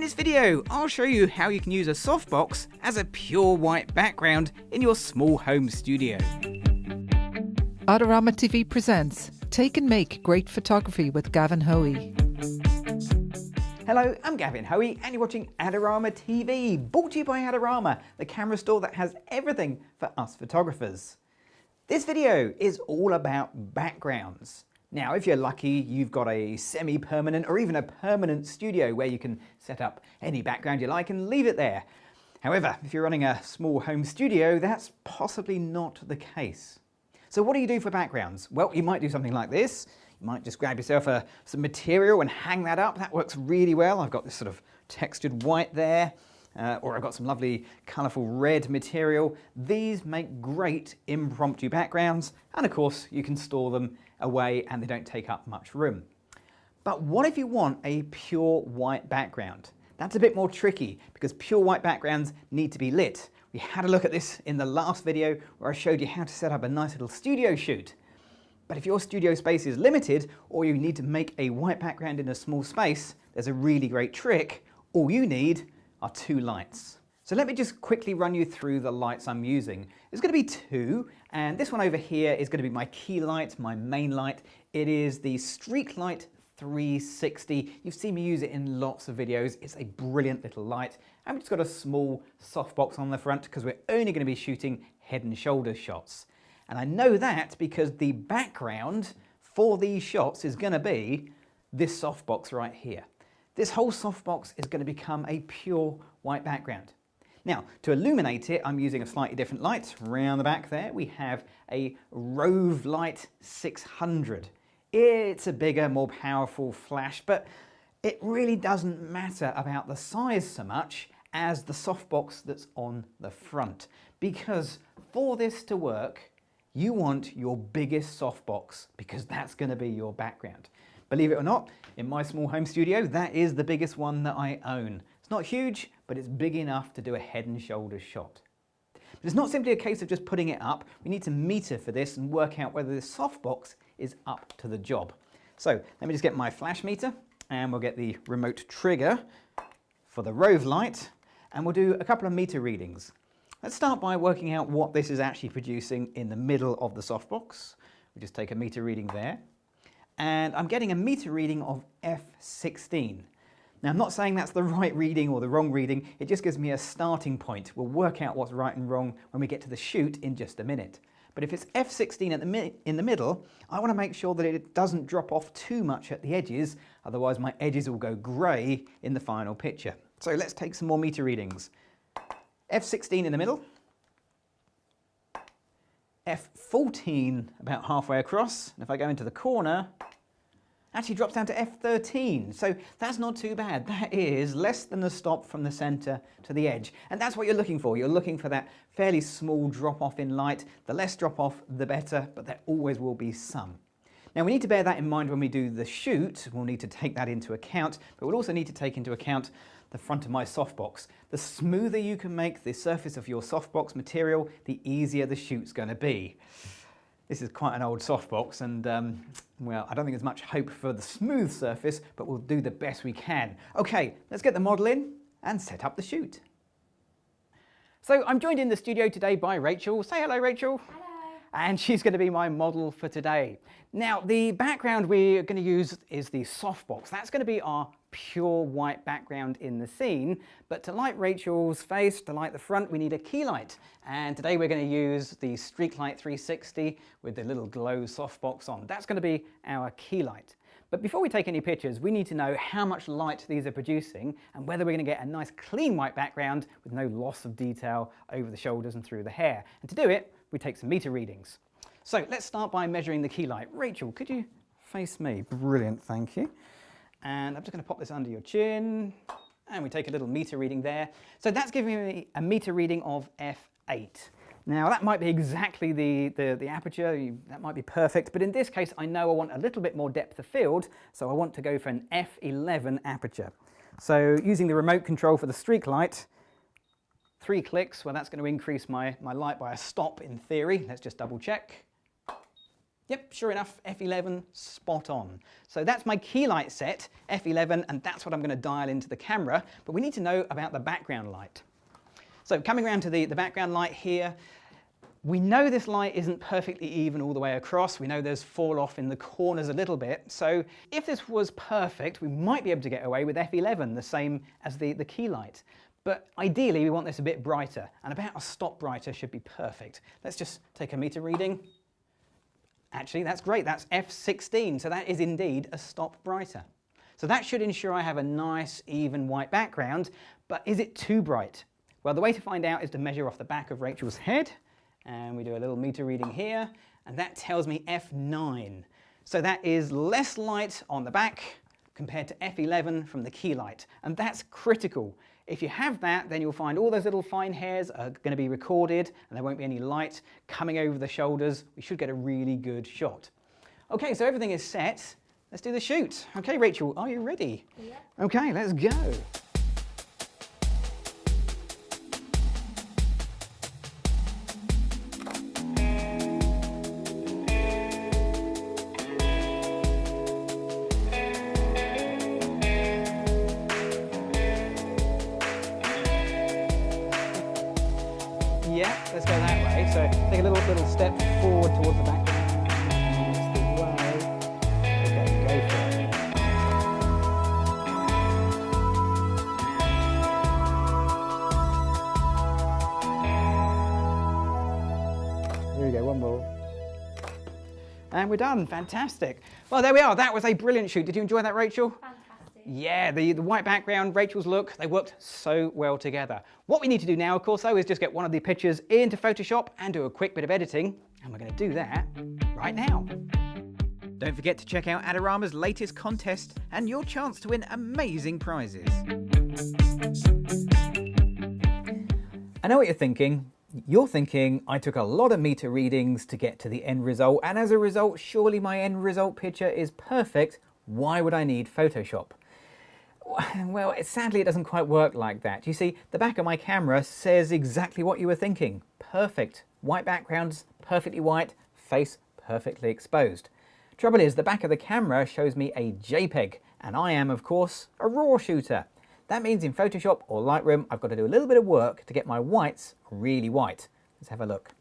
In this video, I'll show you how you can use a softbox as a pure white background in your small home studio. Adorama TV presents Take and Make Great Photography with Gavin Hoey. Hello, I'm Gavin Hoey and you're watching Adorama TV, brought to you by Adorama, the camera store that has everything for us photographers. This video is all about backgrounds. Now, if you're lucky, you've got a semi-permanent or even a permanent studio where you can set up any background you like and leave it there. However, if you're running a small home studio, that's possibly not the case. So what do you do for backgrounds? Well, you might do something like this. You might just grab yourself some material and hang that up. That works really well. I've got this sort of textured white there, or I've got some lovely colourful red material. These make great impromptu backgrounds, and of course you can store them away and they don't take up much room. But what if you want a pure white background? That's a bit more tricky because pure white backgrounds need to be lit. We had a look at this in the last video where I showed you how to set up a nice little studio shoot. But if your studio space is limited or you need to make a white background in a small space, there's a really great trick. All you need are two lights. So let me just quickly run you through the lights I'm using. There's going to be two, and this one over here is going to be my key light, my main light. It is the Streetlight 360. You've seen me use it in lots of videos. It's a brilliant little light. And we've just got a small softbox on the front because we're only going to be shooting head and shoulders shots. And I know that because the background for these shots is going to be this softbox right here. This whole softbox is going to become a pure white background. Now, to illuminate it, I'm using a slightly different light. Around the back there, we have a Rove Light 600. It's a bigger, more powerful flash, but it really doesn't matter about the size so much as the softbox that's on the front. Because for this to work, you want your biggest softbox because that's going to be your background. Believe it or not, in my small home studio, that is the biggest one that I own. It's not huge, but it's big enough to do a head and shoulders shot. But it's not simply a case of just putting it up. We need to meter for this and work out whether this softbox is up to the job. So let me just get my flash meter and we'll get the remote trigger for the Rove light and we'll do a couple of meter readings. Let's start by working out what this is actually producing in the middle of the softbox. We'll just take a meter reading there. And I'm getting a meter reading of F16. Now, I'm not saying that's the right reading or the wrong reading, it just gives me a starting point. We'll work out what's right and wrong when we get to the shoot in just a minute. But if it's F16 in the middle, I want to make sure that it doesn't drop off too much at the edges, otherwise my edges will go grey in the final picture. So let's take some more meter readings. F16 in the middle, F14 about halfway across, and if I go into the corner, actually drops down to F13, so that's not too bad. That is less than the stop from the center to the edge, and that's what you're looking for. You're looking for that fairly small drop off in light. The less drop off, the better, but there always will be some. Now we need to bear that in mind when we do the shoot. We'll need to take that into account, but we'll also need to take into account the front of my softbox. The smoother you can make the surface of your softbox material, the easier the shoot's going to be. This is quite an old softbox and well, I don't think there's much hope for the smooth surface, but we'll do the best we can. Okay, let's get the model in and set up the shoot. So I'm joined in the studio today by Rachel. Say hello, Rachel. Hello. And she's going to be my model for today. Now, the background we're going to use is the softbox. That's going to be our pure white background in the scene, but to light Rachel's face, to light the front, we need a key light. And today we're going to use the Streetlight 360 with the little glow softbox on. That's going to be our key light. But before we take any pictures, we need to know how much light these are producing and whether we're going to get a nice clean white background with no loss of detail over the shoulders and through the hair. And to do it, we take some meter readings. So let's start by measuring the key light. Rachel, could you face me? Brilliant, thank you. And I'm just going to pop this under your chin, and we take a little meter reading there. So that's giving me a meter reading of F8. Now that might be exactly the aperture, that might be perfect, but in this case I know I want a little bit more depth of field, so I want to go for an F11 aperture. So using the remote control for the Streetlight, 3 clicks, well that's going to increase my light by a stop in theory. Let's just double check. Yep, sure enough, F11, spot on. So that's my key light set, F11, and that's what I'm going to dial into the camera, but we need to know about the background light. So coming around to the background light here, we know this light isn't perfectly even all the way across. We know there's fall off in the corners a little bit. So if this was perfect, we might be able to get away with F11, the same as the key light. But ideally, we want this a bit brighter, and about a stop brighter should be perfect. Let's just take a meter reading. Actually, that's great. That's F16, so that is indeed a stop brighter. So that should ensure I have a nice, even white background, but is it too bright? Well, the way to find out is to measure off the back of Rachel's head, and we do a little meter reading here, and that tells me F9. So that is less light on the back compared to F11 from the key light, and that's critical. If you have that, then you'll find all those little fine hairs are going to be recorded and there won't be any light coming over the shoulders. We should get a really good shot. Okay, so everything is set. Let's do the shoot. Okay, Rachel, are you ready? Yeah. Okay, let's go. Yeah, let's go that way. So take a little step forward towards the background. That's the way. Okay, go for it. Here we go, one more. And we're done, fantastic. Well, there we are, that was a brilliant shoot. Did you enjoy that, Rachel? Fantastic. Yeah, the white background, Rachel's look, they worked so well together. What we need to do now, of course, though, is just get one of the pictures into Photoshop and do a quick bit of editing, and we're going to do that right now. Don't forget to check out Adorama's latest contest and your chance to win amazing prizes. I know what you're thinking. You're thinking, I took a lot of meter readings to get to the end result, and as a result, surely my end result picture is perfect. Why would I need Photoshop? Well, sadly, it doesn't quite work like that. You see, the back of my camera says exactly what you were thinking. Perfect. White backgrounds, perfectly white, face perfectly exposed. Trouble is, the back of the camera shows me a JPEG, and I am, of course, a RAW shooter. That means in Photoshop or Lightroom, I've got to do a little bit of work to get my whites really white. Let's have a look.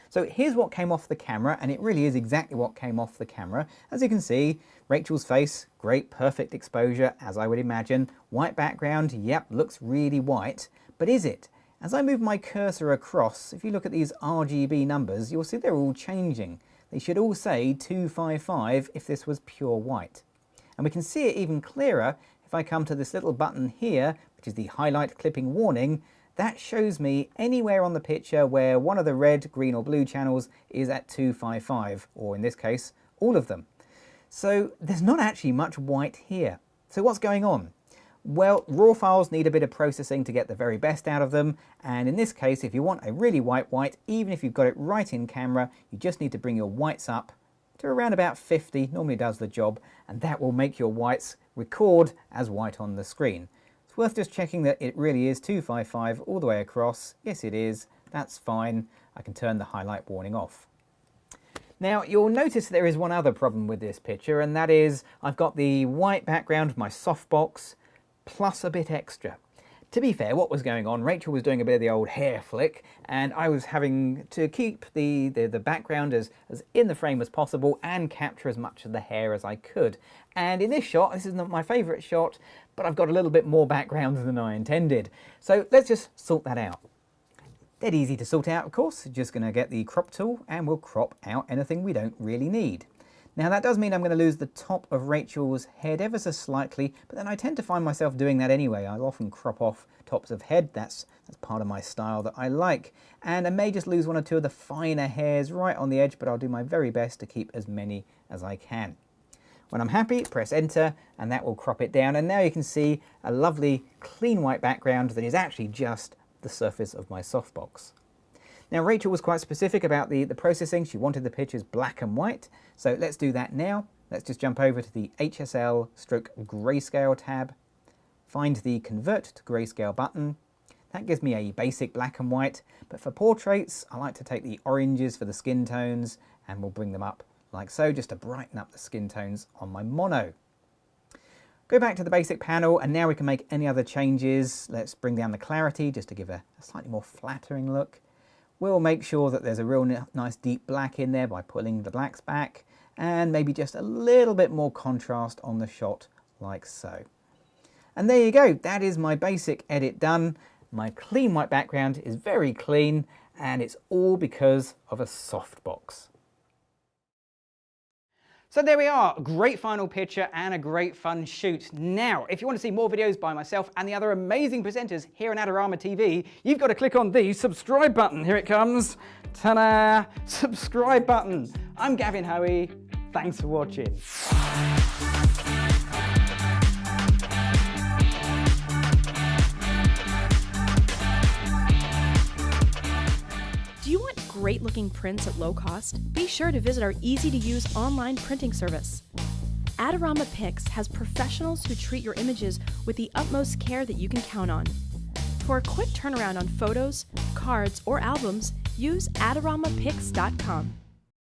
So here's what came off the camera, and it really is exactly what came off the camera. As you can see, Rachel's face, great, perfect exposure, as I would imagine. White background, yep, looks really white. But is it? As I move my cursor across, if you look at these RGB numbers, you'll see they're all changing. They should all say 255 if this was pure white. And we can see it even clearer if I come to this little button here, which is the highlight clipping warning. That shows me anywhere on the picture where one of the red, green or blue channels is at 255, or in this case, all of them. So there's not actually much white here. So what's going on? Well, RAW files need a bit of processing to get the very best out of them, and in this case, if you want a really white, even if you've got it right in camera, you just need to bring your whites up to around about 50, normally does the job, and that will make your whites record as white on the screen. It's worth just checking that it really is 255 all the way across. Yes, it is. That's fine. I can turn the highlight warning off. Now, you'll notice there is one other problem with this picture, and that is I've got the white background, my softbox, plus a bit extra. To be fair, what was going on, Rachel was doing a bit of the old hair flick, and I was having to keep the background as in the frame as possible and capture as much of the hair as I could. And in this shot, this is not my favourite shot, but I've got a little bit more background than I intended. So let's just sort that out. Dead easy to sort out, of course. Just going to get the crop tool and we'll crop out anything we don't really need. Now that does mean I'm going to lose the top of Rachel's head ever so slightly, but then I tend to find myself doing that anyway. I'll often crop off tops of head. That's part of my style that I like. And I may just lose one or two of the finer hairs right on the edge, but I'll do my very best to keep as many as I can. When I'm happy, press enter, and that will crop it down. And now you can see a lovely clean white background that is actually just the surface of my softbox. Now Rachel was quite specific about the processing. She wanted the pictures black and white. So let's do that now. Let's just jump over to the HSL/Grayscale tab. Find the Convert to Grayscale button. That gives me a basic black and white. But for portraits, I like to take the oranges for the skin tones and we'll bring them up like so, just to brighten up the skin tones on my mono. Go back to the basic panel, and now we can make any other changes. Let's bring down the clarity just to give a slightly more flattering look. We'll make sure that there's a real nice deep black in there by pulling the blacks back, and maybe just a little bit more contrast on the shot like so. And there you go, that is my basic edit done. My clean white background is very clean, and it's all because of a softbox. So there we are, a great final picture and a great fun shoot. Now, if you want to see more videos by myself and the other amazing presenters here on Adorama TV, you've got to click on the subscribe button. Here it comes. Ta-da! Subscribe button. I'm Gavin Hoey. Thanks for watching. Do you want great looking prints at low cost? Be sure to visit our easy to use online printing service. Adorama Pix has professionals who treat your images with the utmost care that you can count on. For a quick turnaround on photos, cards, or albums, use AdoramaPix.com.